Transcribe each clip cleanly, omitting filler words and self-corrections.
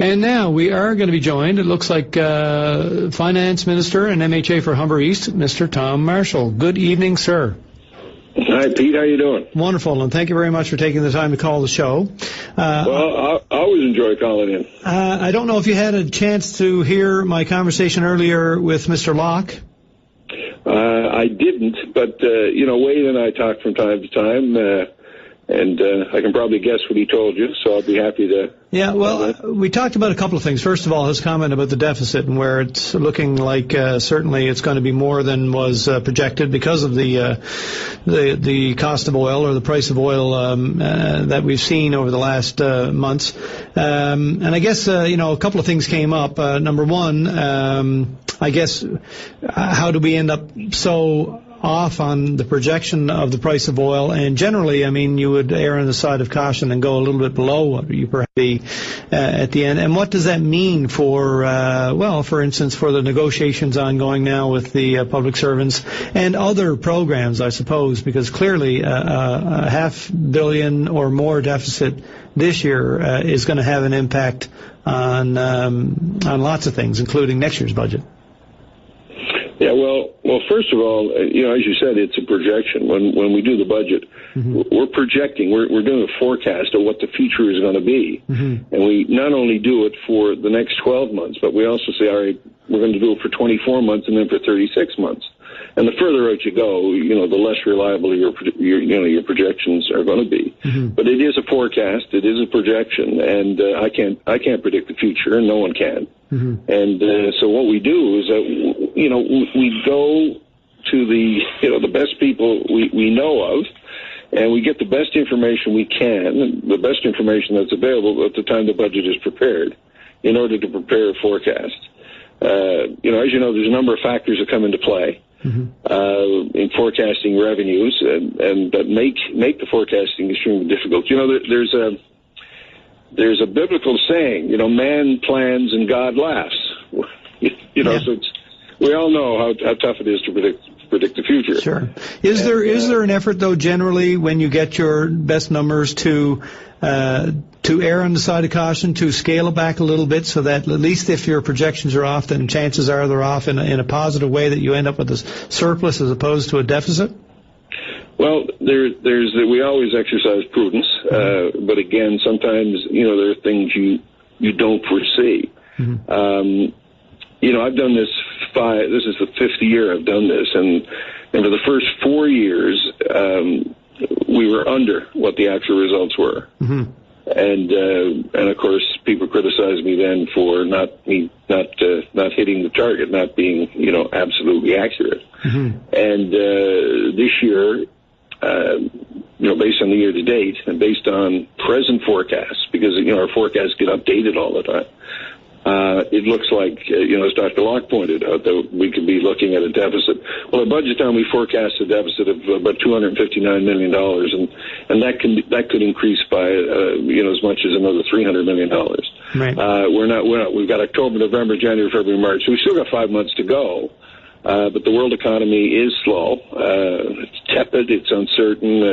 And now we are going to be joined, it looks like, Finance Minister and MHA for Humber East, Mr. Tom Marshall. Good evening, sir. Hi, Pete. How you doing? Wonderful, and thank you very much for taking the time to call the show. Well, I always enjoy calling in. I don't know if you had a chance to hear my conversation earlier with Mr. Locke. I didn't, but, Wade and I talk from time to time, and I can probably guess what he told you, so I'll be happy to... Yeah, well, we talked about a couple of things. First of all, his comment about the deficit and where it's looking like certainly it's going to be more than was projected because of the cost of oil or the price of oil that we've seen over the last months. And I guess, a couple of things came up. Number one, I guess, how do we end up so off on the projection of the price of oil? And generally, I mean, you would err on the side of caution and go a little bit below what you perhaps be at the end. And what does that mean for, for instance, for the negotiations ongoing now with the public servants and other programs, I suppose, because clearly a $500 million or more deficit this year is going to have an impact on lots of things, including next year's budget. Yeah, well, first of all, as you said, it's a projection. When we do the budget, we're projecting, we're doing a forecast of what the future is going to be. And we not only do it for the next 12 months, but we also say, all right, we're going to do it for 24 months and then for 36 months. And the further out you go, the less reliable your projections are going to be. But it is a forecast, it is a projection, and I can't predict the future, and no one can. And so what we do is that we go to the best people we know of, and we get the best information we can, the best information that's available at the time the budget is prepared, in order to prepare a forecast. As you know, there's a number of factors that come into play. In forecasting revenues and that make the forecasting extremely difficult. There's a biblical saying, man plans and God laughs. So we all know how tough it is to predict the future. Sure. Is there an effort though generally when you get your best numbers to err on the side of caution, to scale it back a little bit so that at least if your projections are off, then chances are they're off in a positive way that you end up with a surplus as opposed to a deficit? Well, we always exercise prudence, but again, sometimes, there are things you don't foresee. I've done this this is the fifth year I've done this, and for the first 4 years, we were under what the actual results were. And of course, people criticized me then for not hitting the target, not being, absolutely accurate. And this year, based on the year to date and based on present forecasts, because, our forecasts get updated all the time, it looks like, as Dr. Locke pointed out, that we could be looking at a deficit. Well, at budget time, we forecast a deficit of about $259 million, and that could increase by, as much as another $300 million. Right. We've got October, November, January, February, March, so we've still got 5 months to go. But the world economy is slow. It's tepid. It's uncertain.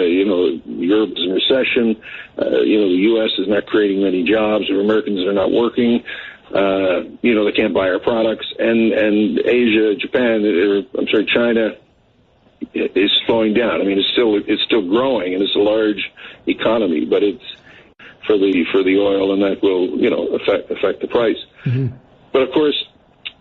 Europe is in recession. The U.S. is not creating many jobs. Americans are not working. They can't buy our products. And Asia, Japan, China is slowing down. I mean, it's still growing, and it's a large economy, but it's for the oil, and that will, affect the price. But of course,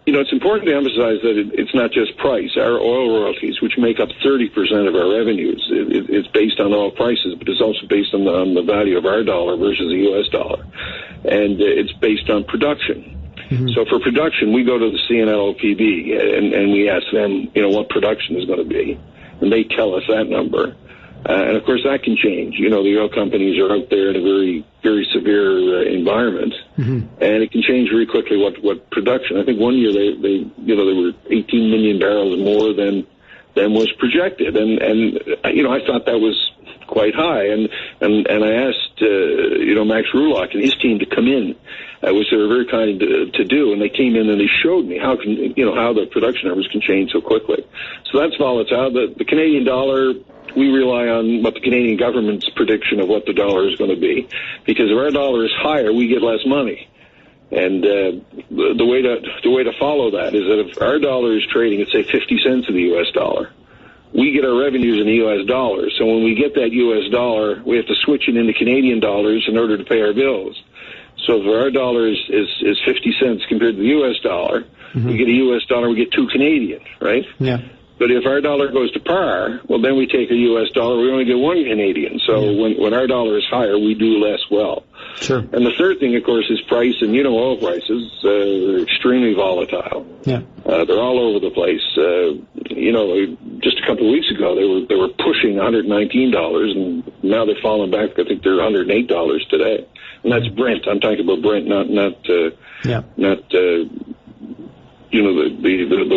it's important to emphasize that it's not just price. Our oil royalties, which make up 30% of our revenues, it's based on oil prices, but it's also based on the value of our dollar versus the U.S. dollar. And it's based on production. So for production, we go to the CNLPB and we ask them, what production is going to be. And they tell us that number. And of course, that can change. The oil companies are out there in a very, very severe environment, and it can change very quickly what production. I think one year they were 18 million barrels more than was projected, and I thought that was quite high, and I asked Max Rulock and his team to come in, which they were very kind to do, and they came in and they showed me how the production numbers can change so quickly. So that's volatile. The Canadian dollar, we rely on what the Canadian government's prediction of what the dollar is going to be, because if our dollar is higher, we get less money. And the way to follow that is that if our dollar is trading at, say, 50 cents of the U.S. dollar, we get our revenues in the U.S. dollars. So when we get that U.S. dollar, we have to switch it into Canadian dollars in order to pay our bills. So if our dollar is 50 cents compared to the U.S. dollar, we get a U.S. dollar, we get 2 Canadian, right? Yeah. But if our dollar goes to par, well, then we take a U.S. dollar, we only get 1 Canadian. So when our dollar is higher, we do less well. Sure. And the third thing, of course, is price. And, oil prices are extremely volatile. Yeah. They're all over the place. Just a couple of weeks ago, they were pushing $119, and now they've fallen back. I think they're $108 today. And that's Brent. I'm talking about Brent, not the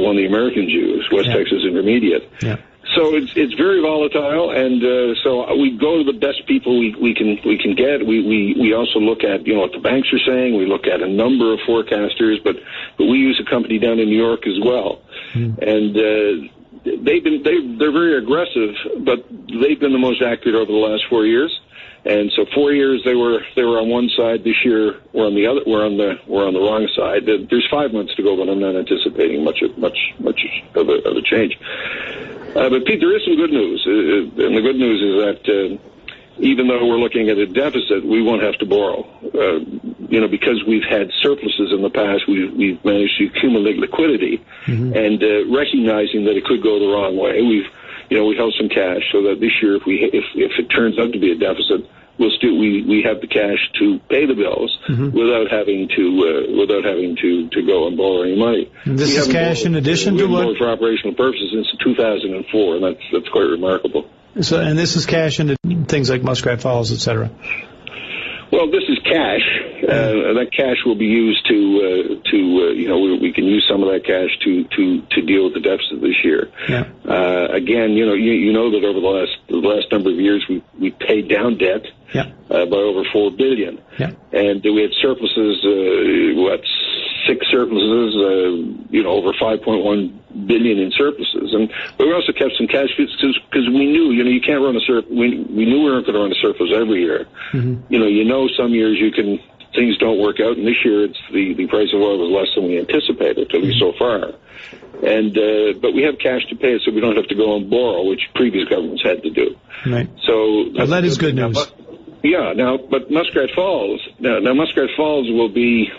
one the Americans use, West Texas Intermediate. Yeah. So it's very volatile, and so we go to the best people we can get. We also look at what the banks are saying. We look at a number of forecasters, but we use a company down in New York as well, and they're very aggressive, but they've been the most accurate over the last 4 years. And so 4 years they were on one side. This year we're on the other. We're on the wrong side. There's 5 months to go, but I'm not anticipating much of a change. But Pete, there is some good news, and the good news is that even though we're looking at a deficit, we won't have to borrow. Because we've had surpluses in the past, we've managed to accumulate liquidity, and recognizing that it could go the wrong way, we held some cash so that this year, if it turns out to be a deficit, we have the cash to pay the bills without having to go and borrow any money. And this is cash in addition to what? For operational purposes since 2004, and that's quite remarkable. So, and this is cash into things like Muskrat Falls, et cetera. Well, this is cash. That cash will be used we can use some of that cash to deal with the deficit this year. Yeah. Again, you know that over the last number of years we paid down debt by over $4 billion. Yeah. And we had surpluses, 6 surpluses, over $5.1 billion in surpluses. But we also kept some cash because we knew, you can't run a surplus. We knew we weren't going to run a surplus every year. Some years things don't work out, and this year the price of oil was less than we anticipated, at least so far. And but we have cash to pay it, so we don't have to go and borrow, which previous governments had to do. Right. So that is good news. But Muskrat Falls. Now Muskrat Falls will be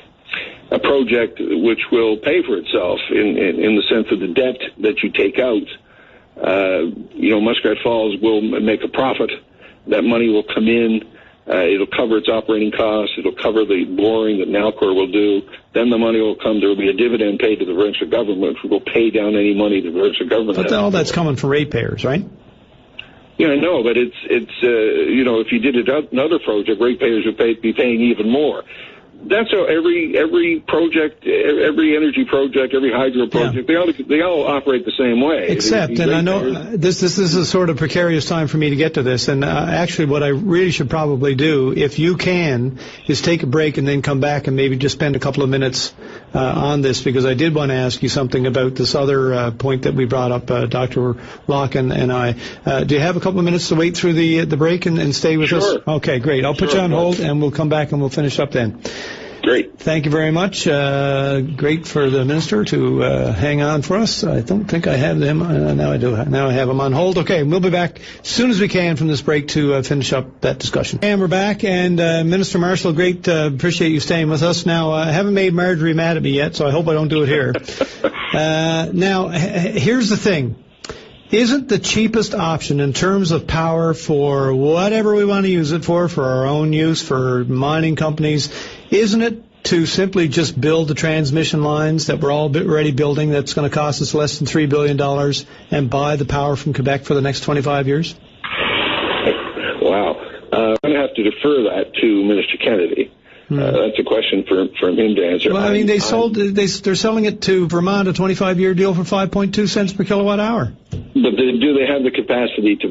a project which will pay for itself in the sense of the debt that you take out. Muskrat Falls will make a profit. That money will come in. It'll cover its operating costs. It'll cover the boring that Nalcor will do. Then the money will come. There will be a dividend paid to the provincial government, which will pay down any money the provincial government has. But all that's coming from ratepayers, right? Yeah, I know, but it's if you did another project, ratepayers would be paying even more. That's how every project, every energy project, every hydro project, they all operate the same way. Except, and I know this is a sort of precarious time for me to get to this, and actually what I really should probably do, if you can, is take a break and then come back and maybe just spend a couple of minutes on this, because I did want to ask you something about this other point that we brought up, Dr. Locke and I. Do you have a couple of minutes to wait through the break and stay with us? Okay, great. I'll put you on hold, and we'll come back and we'll finish up then. Great. Thank you very much. Great for the minister to hang on for us. I don't think I have him. Now I do. Now I have him on hold. Okay, we'll be back as soon as we can from this break to finish up that discussion. And we're back, and Minister Marshall, great. Appreciate you staying with us. Now, I haven't made Marjorie mad at me yet, so I hope I don't do it here. Now, here's the thing. Isn't the cheapest option in terms of power for whatever we want to use it for our own use, for mining companies, isn't it to simply just build the transmission lines that we're already building that's going to cost us less than $3 billion and buy the power from Quebec for the next 25 years? Wow. I'm going to have to defer that to Minister Kennedy. That's a question for him to answer. Well, I mean, they're selling it to Vermont, a 25-year deal for 5.2 cents per kilowatt hour. But do they have the capacity to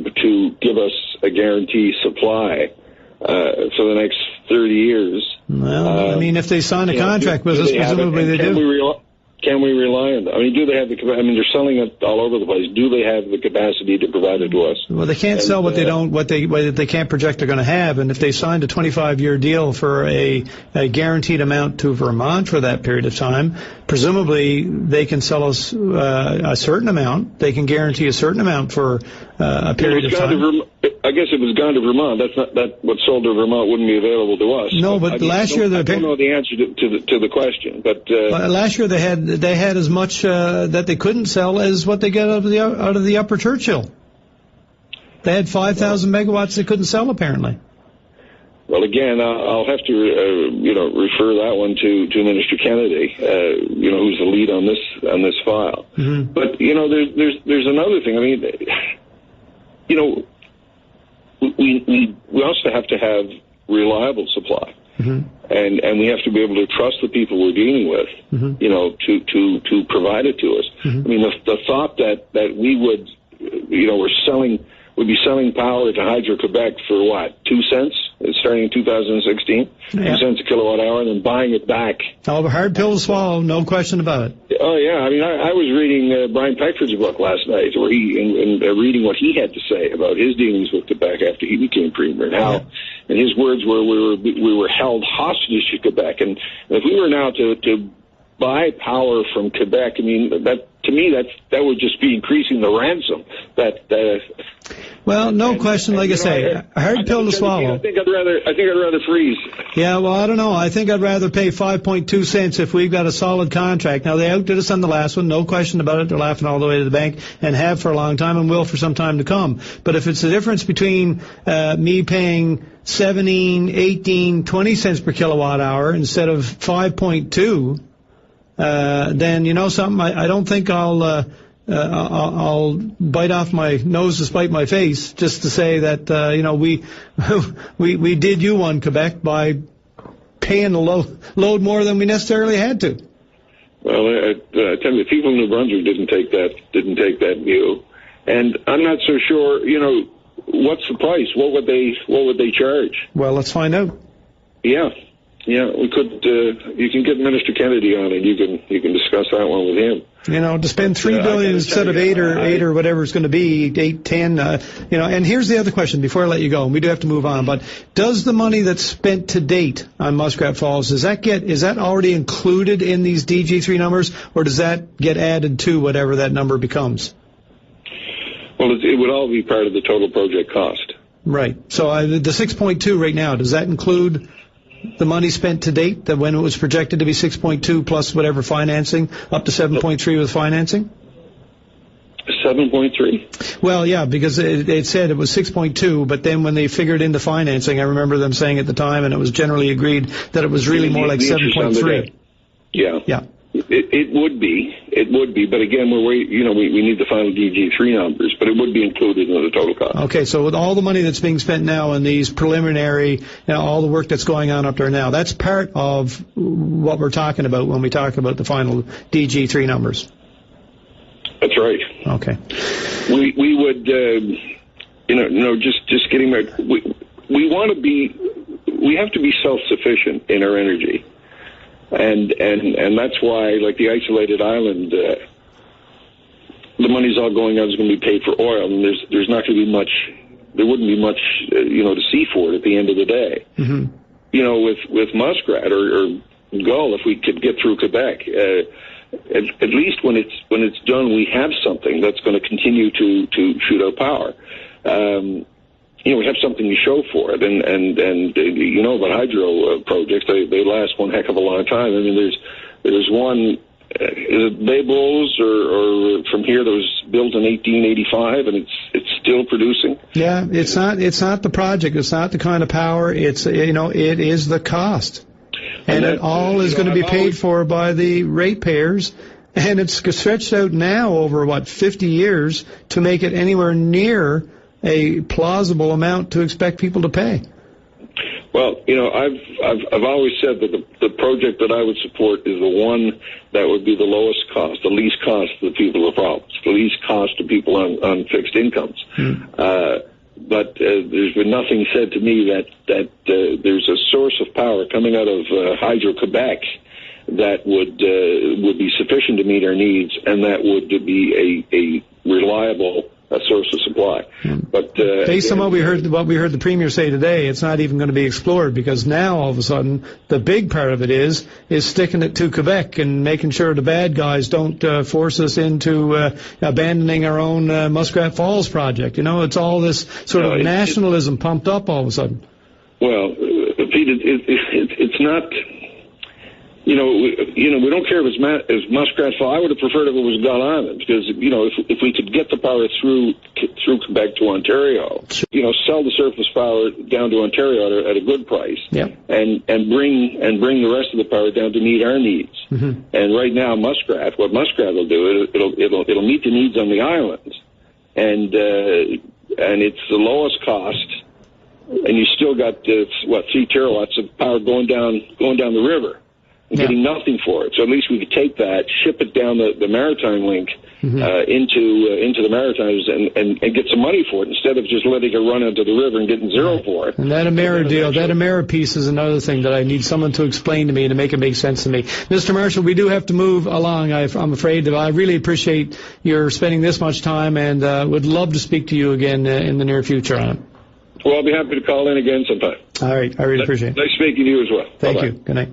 give us a guaranteed supply for the next 30 years? Well, I mean, if they sign a contract with us, presumably they do. Can we rely on them? I mean, do they have the? I mean, they're selling it all over the place. Do they have the capacity to provide it to us? Well, they can't sell what they can't project they're going to have. And if they signed a 25-year deal for a guaranteed amount to Vermont for that period of time, presumably they can sell us a certain amount. They can guarantee a certain amount for a period of time. I guess if it's gone to Vermont, what sold to Vermont wouldn't be available to us. No, but last year I don't know the answer to the question. But last year they had as much that they couldn't sell as what they get out of the Upper Churchill. They had 5,000 megawatts they couldn't sell apparently. Well, again, I'll have to refer that one to Minister Kennedy, who's the lead on this file. Mm-hmm. But there's another thing. I mean, we also have to have reliable supply, mm-hmm. and we have to be able to trust the people we're dealing with, mm-hmm. To provide it to us. Mm-hmm. I mean, the thought that we would, we'd be selling power to Hydro-Quebec for what, 2 cents? Starting in 2016, yeah. 2 cents a kilowatt hour, and then buying it back. Oh, a hard pill to swallow, no question about it. Oh, yeah. I mean, I was reading Brian Peckford's book last night, where reading what he had to say about his dealings with Quebec after he became premier, and how, and his words were, we were held hostage to Quebec. And if we were now to buy power from Quebec, I mean, that would just be increasing the ransom. Well, no question. Like I say, a hard pill to swallow. I think I'd rather freeze. Yeah, well, I don't know. I think I'd rather pay 5.2 cents if we've got a solid contract. Now, they outdid us on the last one, no question about it. They're laughing all the way to the bank and have for a long time and will for some time to come. But if it's the difference between me paying 17, 18, 20 cents per kilowatt hour instead of 5.2, then you know something. I don't think I'll bite off my nose to spite my face just to say that we did you one, Quebec, by paying the load more than we necessarily had to. Well, I tell you, the people in New Brunswick didn't take that view, and I'm not so sure. What's the price? What would they charge? Well, let's find out. Yeah, we could. You can get Minister Kennedy on, and you can discuss that one with him. To spend $3 billion instead of eight or whatever it's going to be, 8, 10. And here's the other question before I let you go, and we do have to move on. But does the money that's spent to date on Muskrat Falls is that already included in these DG3 numbers, or does that get added to whatever that number becomes? Well, it would all be part of the total project cost. Right. So the 6.2 right now, does that include the money spent to date, that when it was projected to be 6.2 plus whatever financing, up to 7.3 with financing? 7.3? Well, yeah, because it said it was 6.2, but then when they figured into financing, I remember them saying at the time, and it was generally agreed that it was really more like 7.3. Yeah. It would be, but again, we need the final DG3 numbers, but it would be included in the total cost. Okay, so with all the money that's being spent now in these preliminary, all the work that's going on up there now, that's part of what we're talking about when we talk about the final DG3 numbers. That's right. Okay. We would, just getting back, we have to be self-sufficient in our energy. And that's why, like the isolated island, the money's all going out is going to be paid for oil, and there's not going to be much. There wouldn't be much, to see for it at the end of the day. Mm-hmm. With Muskrat or Gull, if we could get through Quebec, at least when it's done, we have something that's going to continue to shoot out power. We have something to show for it, and about hydro projects, they last one heck of a long time. I mean, there's one, is it Bay Bulls or from here that was built in 1885, and it's still producing. Yeah, it's not the project, it's not the kind of power, it's it is the cost, and it all is going to be paid for by the ratepayers. And it's stretched out now over 50 years to make it anywhere near a plausible amount to expect people to pay. Well, I've always said that the project that I would support is the one that would be the lowest cost, the least cost to the people of the province, the least cost to people on fixed incomes. But there's been nothing said to me that there's a source of power coming out of Hydro-Quebec that would be sufficient to meet our needs, and that would be a reliable source of supply. But based on what we heard the Premier say today, it's not even going to be explored, because now all of a sudden the big part of it is sticking it to Quebec and making sure the bad guys don't force us into abandoning our own Muskrat Falls project. You know, it's all this sort of nationalism pumped up all of a sudden. Well, Pete, it's not. We don't care if it's Muskrat Falls. I would have preferred if it was Gull Island, because, if we could get the power through Quebec to Ontario, sell the surface power down to Ontario at a good price, and bring the rest of the power down to meet our needs. Mm-hmm. And right now, what Muskrat will do, it'll meet the needs on the islands, and it's the lowest cost, and you still got 3 terawatts of power going down the river. Getting nothing for it. So at least we could take that, ship it down the maritime link into the Maritimes, and get some money for it, instead of just letting it run into the river and getting zero for it. And that Emera deal, that Emera piece is another thing that I need someone to explain to me to make it make sense to me. Mr. Marshall, we do have to move along. I'm afraid that I really appreciate your spending this much time, and would love to speak to you again in the near future on it. Well, I'll be happy to call in again sometime. All right. I really appreciate it. Nice speaking to you as well. Thank you. Good night.